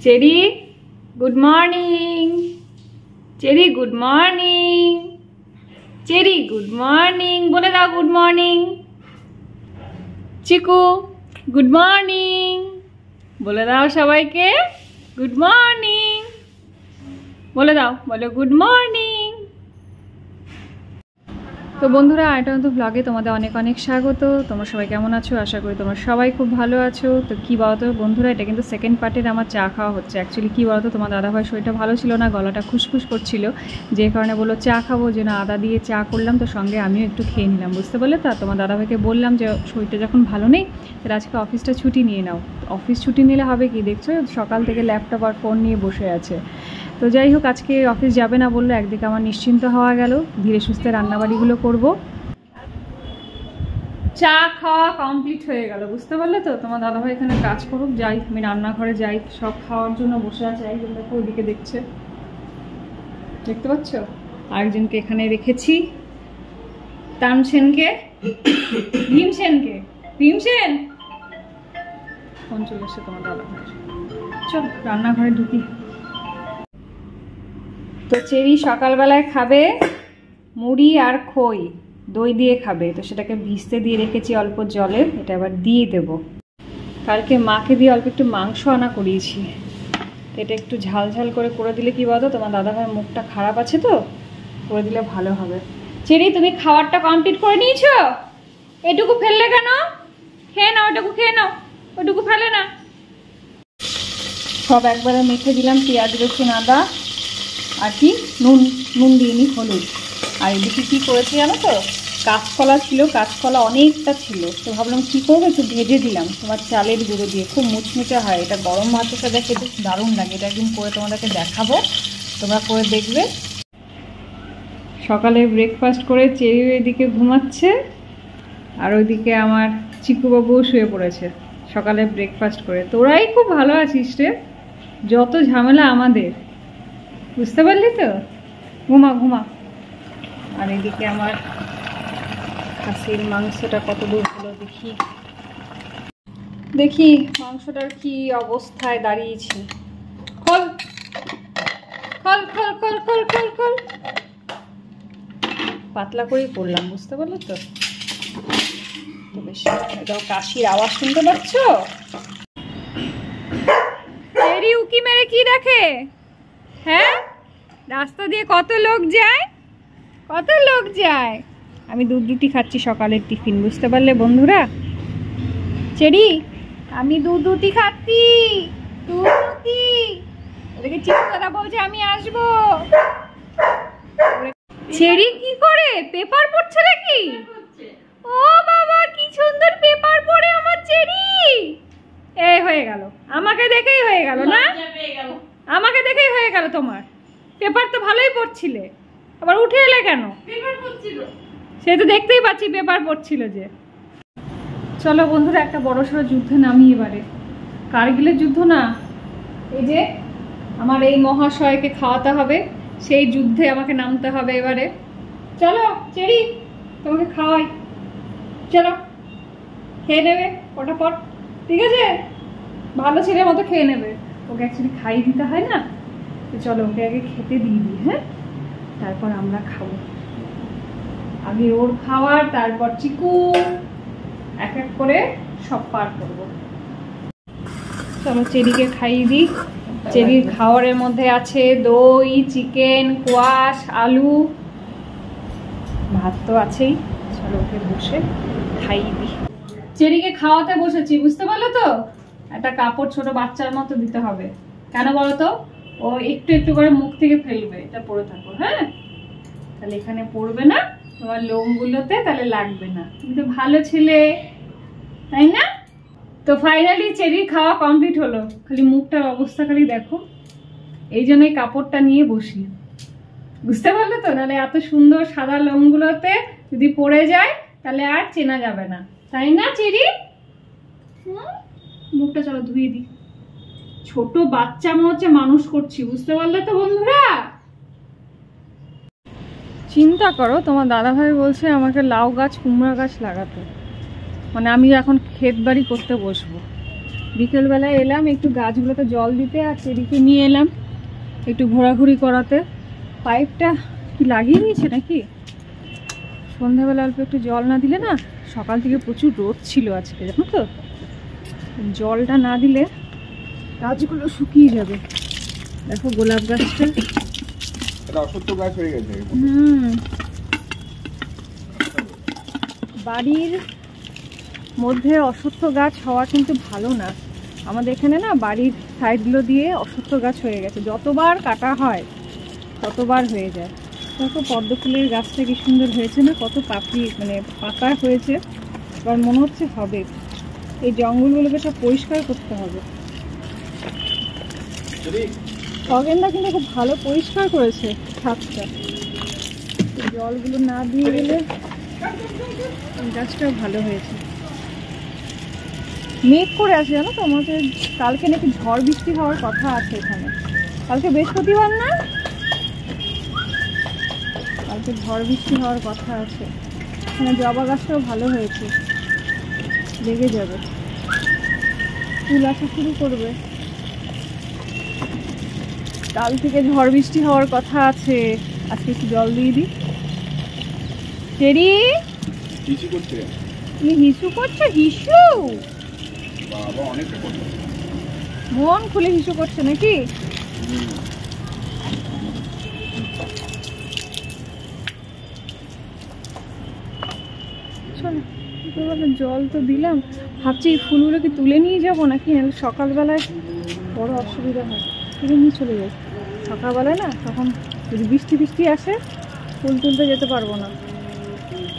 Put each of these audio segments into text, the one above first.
Cherry good morning, Cherry good morning, Cherry good morning বলে দাও। Good morning. Chiku good morning বলে দাও সবাইকে। গুড মর্নিং বলে দাও, বলো গুড মর্নিং। তো বন্ধুরা, এটা তো ব্লগে তোমাদের অনেক অনেক স্বাগত। তোমরা সবাই কেমন আছো? আশা করি তোমরা সবাই খুব ভালো আছো। তো কী বলতো বন্ধুরা, এটা কিন্তু সেকেন্ড পার্টের আমার চা খাওয়া হচ্ছে। অ্যাকচুয়ালি কী বলতো, তোমার দাদাভাই শরীরটা ভালো ছিল না, গলাটা খুসখুস করছিল, যে কারণে বললো চা খাবো, যে না আদা দিয়ে চা করলাম, তো সঙ্গে আমিও একটু খেয়ে নিলাম, বুঝতে পারলে। তো তোমার দাদাভাইকে বললাম যে শরীরটা যখন ভালো নেই তাহলে আজকে অফিসটা ছুটি নিয়ে নাও। অফিস ছুটি নিলে হবে কি, দেখছো সকাল থেকে ল্যাপটপ আর ফোন নিয়ে বসে আছে। তো যাই হোক, আজকে অফিস যাবে না বললো, একদিকে আমার নিশ্চিন্ত হওয়া গেল, ধীরে সুস্থে রান্নাবাড়িগুলো করবো। চা খাওয়া কমপ্লিট হয়ে গেল, বুঝতে পারলে তো। তোমার দাদাভাই এখানে কাজ করুক, যাই আমি রান্নাঘরে যাই, সব খাওয়ার জন্য বসে আছে। একজন দেখো ওইদিকে দেখছে, দেখতে পাচ্ছ? আরেকজনকে এখানে রেখেছি, তামসেনকে, ভীমসেনকে। ভীমসেন ফোন চলে এসছে তোমার দাদাভাই। চল রান্নাঘরে ঢুকি। তো চেরি সকালবেলায় খাবে মুড়ি আর খই, দই দিয়ে খাবে। তো সেটাকে ভিজতে দিয়ে রেখেছি অল্প জলে, এটা আবার দিয়ে দেব। কালকে মাকে দিয়ে অল্প একটু মাংস আনা করিয়েছি, এটা একটু ঝাল ঝাল করে দিলে কি বলতো, তোমার দাদাভাইয়ের মুখটা খারাপ আছে তো, করে দিলে ভালো হবে। চেরি, তুমি খাবারটা কমপ্লিট করে নিয়েছো? এটুকু ফেললে কেন? খেয়ে নাও, ওটুকু খেয়ে নাও, ওটুকু ফেলে না। সব একবারে মেখে দিলাম, পেঁয়াজ রসুন আদা আর কি নুন দিয়ে নি, হলুদ। আর এদিকে কী করেছি জানো তো, কাঁচকলা ছিল, কাঁচকলা অনেকটা ছিল, তো ভাবলাম কী করবো, একটু ভেজে দিলাম তোমার চালের গুঁড়ো দিয়ে, খুব মুচমুচে হয়, এটা গরম ভাতের সাথে খেতে দারুণ লাগে। এটা একদিন করে তোমাদেরকে দেখাবো, তোমরা করে দেখবে। সকালে ব্রেকফাস্ট করে চেরি এদিকে ঘুমাচ্ছে, আর ওইদিকে আমার চিকুবাবুও শুয়ে পড়েছে সকালে ব্রেকফাস্ট করে। তোরাই খুব ভালো আছিস রে, যত ঝামেলা আমাদের, বুঝতে পারলি তো। ঘুমা ঘুমা। আর এদিকে আমার খাসির মাংসটা কত দূর হলো দেখি, দেখি মাংসটার কি অবস্থায় দাঁড়িয়েছে। খোল খোল খোল খোল খোল খোল খোল। পাতলা করেই করলাম, বুঝতে পারলো তো। তো বেশ, এটাও কাশির আওয়াজ শুনতে পাচ্ছ? চেরি উকি মেরে কি দেখে? হ্যাঁ, রাস্তা দিয়ে কত লোক যায়, কত লোক যায়। আমি দুধ রুটি খাচ্ছি সকালের টিফিন, বুঝতে পারলে বন্ধুরা। চেরি, আমি দুধ রুটি খাচ্ছি, দুধ রুটি। ওদেরকে চিকু দাদা বলছে আমি আসবো। চেরি কি করে, পেপার পড়ছে নাকি? ও বাবা, কি সুন্দর পেপার পড়ে আমার চেরি। এই হয়ে গেল, আমাকে দেখেই হয়ে গেল না, আমাকে দেখেই হয়ে গেল তোমার। পেপার তো ভালোই পড়ছিলে, আবার উঠে এলে কেন? পেপার পড়ছিল, সে তো দেখতেই পাচ্ছি পেপার পড়ছিল যে। চলো বন্ধুরা, একটা বড়সড় যুদ্ধে নামি এবারে। কারগিলের যুদ্ধ না, এই যে আমার এই মহাশয়কে খাওয়াতে হবে, সেই যুদ্ধে আমাকে নামতে হবে এবারে। চলো চেরি, তোমাকে খাওয়াই, চলো খেয়ে নেবে ফটাফট, ঠিক আছে? ভালো ছেলের মতো খেয়ে নেবে, ওকে অ্যাকচুয়ালি খাইয়ে দিতে হয় না। তো চলো ওকে আগে খেতে দিয়ে দিই, হ্যাঁ, তারপর আমরা খাবো। আগে ওর খাওয়ার, তারপর চিকু, এক এক করে সব পার করবো। চলো চেরিকে খাইয়ে দিই। চেরির খাওয়ারের মধ্যে আছে দই, চিকেন, কোয়াশ, আলু, ভাত তো আছেই। চলো ওকে বসে খাইয়ে দিই। চেরিকে খাওয়াতে বসেছি, বুঝতে পারলো তো। একটা কাপড় ছোট বাচ্চার মতো দিতে হবে, কেন বলো তো, ও একটু একটু করে মুখ থেকে ফেলবে। এটা পরে থাকো, হ্যাঁ, তাহলে এখানে পড়বে না তোমার লোমগুলোতে, তাহলে লাগবে না। তুমি তো ভালো ছেলে, তাই না? তো ফাইনালি চেরির খাওয়া কমপ্লিট হলো, খালি মুখটার অবস্থা খালি দেখো। এই জন্যই কাপড়টা নিয়ে বসি, বুঝতে পারলে তো। নাহলে এত সুন্দর সাদা লোমগুলোতে যদি পড়ে যায় তাহলে আর চেনা যাবে না, তাই না চেরি? মুখটা চলো ধুয়ে দিই। ছোট বাচ্চা মনে হচ্ছে মানুষ করছি, বুঝতে পারলে তো বন্ধুরা। চিন্তা করো, তোমার দাদাভাই বলছে আমাকে লাউ গাছ কুমড়া গাছ লাগাতে, মানে আমি এখন ক্ষেত বাড়ি করতে বসবো। বিকেলবেলায় এলাম একটু গাছগুলোতে জল দিতে, আর চেরিকে নিয়ে এলাম একটু ঘোরাঘুরি করাতে। পাইপটা কি লাগিয়ে দিয়েছে নাকি? সন্ধ্যাবেলা অল্প একটু জল না দিলে না, সকাল থেকে প্রচুর রোদ ছিল আজকে, জানো তো, জলটা না দিলে গাছগুলো শুকিয়ে যাবে। দেখো গোলাপ গাছটা গাছ হয়ে গেছে। বাড়ির মধ্যে অশ্বত্থ গাছ হওয়া কিন্তু ভালো না। আমাদের এখানে না বাড়ির সাইডগুলো দিয়ে অশ্বত্থ গাছ হয়ে গেছে, যতবার কাটা হয় ততবার হয়ে যায়। দেখো পদ্ম ফুলের গাছটা কি সুন্দর হয়েছে না, কত পাপড়ি মানে পাতা হয়েছে। এবার মনে হচ্ছে হবে, এই জঙ্গলগুলোকে সব পরিষ্কার করতে হবে। খগেনদা কিন্তু খুব ভালো পরিষ্কার করেছে ছাদটা, জলগুলো না দিয়ে গেলে গাছটাও ভালো হয়েছে। মেঘ করে আছে জানো তো, আমাদের কালকে নাকি ঝড় বৃষ্টি হওয়ার কথা আছে এখানে। কালকে বৃহস্পতিবার না, কালকে ঝড় বৃষ্টি হওয়ার কথা আছে। এখানে জবা গাছটাও ভালো হয়েছে, লেগে যাবে, ফুল আসা শুরু করবে। কাল থেকে ঝড় বৃষ্টি হওয়ার কথা আছে, আজকে একটু জল দিয়ে দিই। চেরি হিসু করছে, তুমি হিসু করছো? হিসু বাবা অনেকটা করছে, মন খুলে হিসু করছে নাকি? জল তো দিলাম, ভাবছি এই ফুলগুলোকে তুলে নিয়ে যাবো নাকি, সকালবেলায় বড় অসুবিধা হয়, তুলে নিয়ে চলে যাই। সকালবেলায় না তখন যদি বৃষ্টি বৃষ্টি আসে ফুল তুলতে যেতে পারবো না।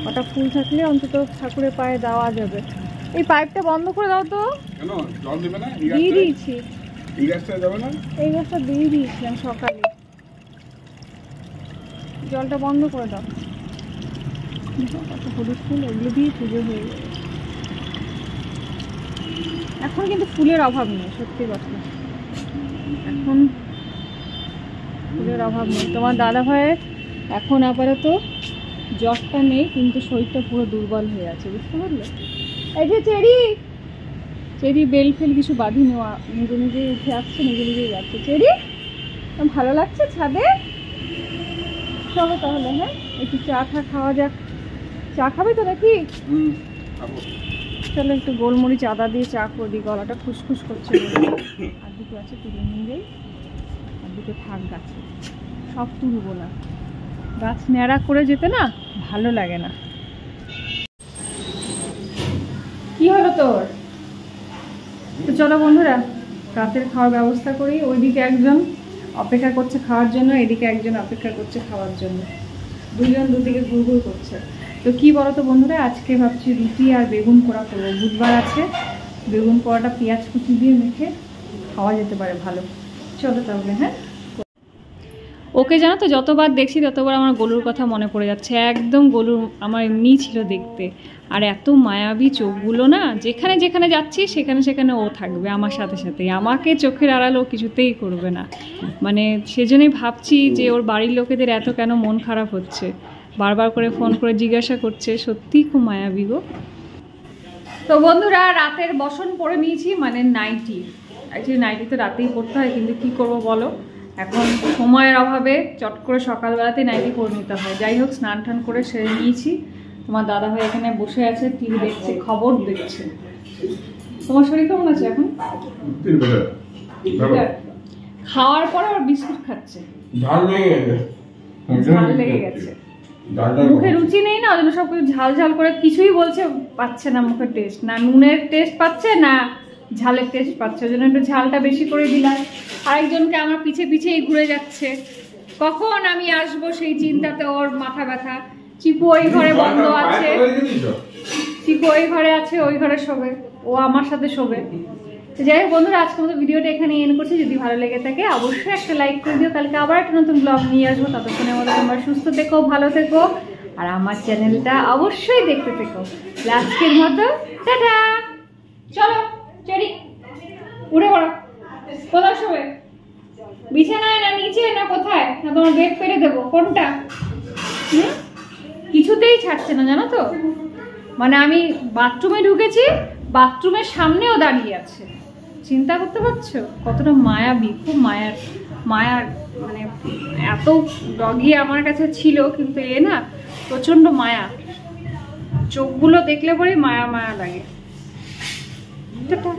কটা ফুল থাকলে অন্তত ঠাকুরের পায়ে দেওয়া যাবে। এই পাইপটা বন্ধ করে দাও তো। কেন জল দেবে না? দিয়ে দিয়েছি, এই গাছটা দেবে না? এই গাছটা দিয়ে দিয়েছিলাম সকালে, জলটা বন্ধ করে দাও। কত হলুদ ফুল, এগুলো দিয়ে পুজো হয়ে যাবে। এখন কিন্তু ফুলের অভাব নেই, সত্যি কথা, এখন ফুলের অভাব নেই। তোমার দাদা ভাইয়ের এখন আপাতত জ্বরটা নেই, কিন্তু শরীরটা পুরো দুর্বল হয়ে আছে, বুঝতে পারলে? এই যে চেরি, চেরি বেল ফেল কিছু বাঁধি নেওয়া, নিজে নিজেই উঠে আসছে, নিজে নিজেই যাচ্ছে। চেরি ভালো লাগছে ছাদে? চলো তাহলে, হ্যাঁ একটু চা খাওয়া যাক। চা খাবে তো নাকি? চলো একটু গোলমরিচ আদা দিয়ে চা করে দিই, গলাটা খুসখুস করছে। আর দুটো আছে তুলে নিয়ে যাই, আর দুটো থাক গাছে, সব তুলবো না, গাছ ন্যাড়া করে যেতে না ভালো লাগে না। কি হলো তোর? তো চলো বন্ধুরা রাতের খাওয়ার ব্যবস্থা করি। ওইদিকে একজন অপেক্ষা করছে খাওয়ার জন্য, এদিকে একজন অপেক্ষা করছে খাওয়ার জন্য, দুজন দুদিকে ঘুরঘুর করছে। তো কি বলো তো বন্ধুরা, আজকে ভাবছি রুটি আর বেগুন পোড়া করবো। বুধবার আছে, বেগুন পোড়াটা পেঁয়াজ কুচি দিয়ে মেখে খাওয়া যেতে পারে ভালো। চলো তাহলে, হ্যাঁ। ওকে জানো তো যতবার দেখছি ততবার আমার গোলুর কথা মনে পড়ে যাচ্ছে। একদম গোলু আমার এমনিই ছিল দেখতে, আর এত মায়াবী চোখগুলো না, যেখানে যেখানে যাচ্ছি সেখানে সেখানে ও থাকবে আমার সাথে সাথেই, আমাকে চোখের আড়াল ও কিছুতেই করবে না। মানে সেজন্যই ভাবছি যে ওর বাড়ির লোকেদের এত কেন মন খারাপ হচ্ছে, বারবার করে ফোন করে জিজ্ঞাসা করছে, সত্যিই খুব মায়াবী গো। তো বন্ধুরা রাতের বসন পরে নিয়েছি, মানে নাইটি। অ্যাকচুয়ালি নাইটি তো রাতেই পরতে হয়, কিন্তু কি করব বলো, এখন সময়ের অভাবে চট করে সকালবেলাতেই নাইটি পরে নিতে হয়। যাই হোক স্নান টান করে সেরে নিয়েছি। তোমার দাদাভাই এখানে বসে আছে, টিভি দেখছে, খবর দেখছে। তোমার শরীর কেমন আছে এখন? খাওয়ার পরে আবার বিস্কুট খাচ্ছে, ঝাল লেগে গেছে, মুখে রুচি নেই না, ওই জন্য সব কিছু ঝাল ঝাল করে কিছুই বলছে, পাচ্ছে না মুখের টেস্ট, না নুনের টেস্ট পাচ্ছে না ঝালের টেস্ট পাচ্ছে। ওই জন্য একটু ঝালটা বেশি করে দিলাম। আরেকজনকে আমার পিছে পিছেই ঘুরে যাচ্ছে, কখন আমি আসবো সেই চিন্তাতে ওর মাথা ব্যথা। চিকু ওই ঘরে বন্ধ আছে, চিকু ওই ঘরে আছে, ওই ঘরে শোবে, ও আমার সাথে শোবে। তো যাই হোক বন্ধুরা আজকের মতো ভিডিওটা এখানে এন্ড করছি। যদি ভালো লেগে থাকে অবশ্যই একটা লাইক করে দিও, কালকে আবার একটা নতুন ব্লগ নিয়ে আসবো। ততক্ষণের মতো তোমরা সুস্থ থেকো, ভালো থেকো, আর আমার চ্যানেলটা অবশ্যই দেখতে থেকো। আজকের মতো টাটা। চলো চেরি উঠে পড়ো, কোথায় শোবে? বিছানায় না নিচে না কোথায়? না তোমার বেড পেরে দেবো, কোনটা? কিছুতেই ছাড়ছে না জানো তো, মানে আমি বাথরুমে ঢুকেছি, বাথরুমের সামনেও দাঁড়িয়ে আছে, চিন্তা করতে পারছো কতটা মায়াবী, খুব মায়ার মানে এত ডগি আমার কাছে ছিল, কিন্তু এ না প্রচন্ড মায়া, চোখগুলো দেখলে পরে মায়া মায়া লাগে। টাটা।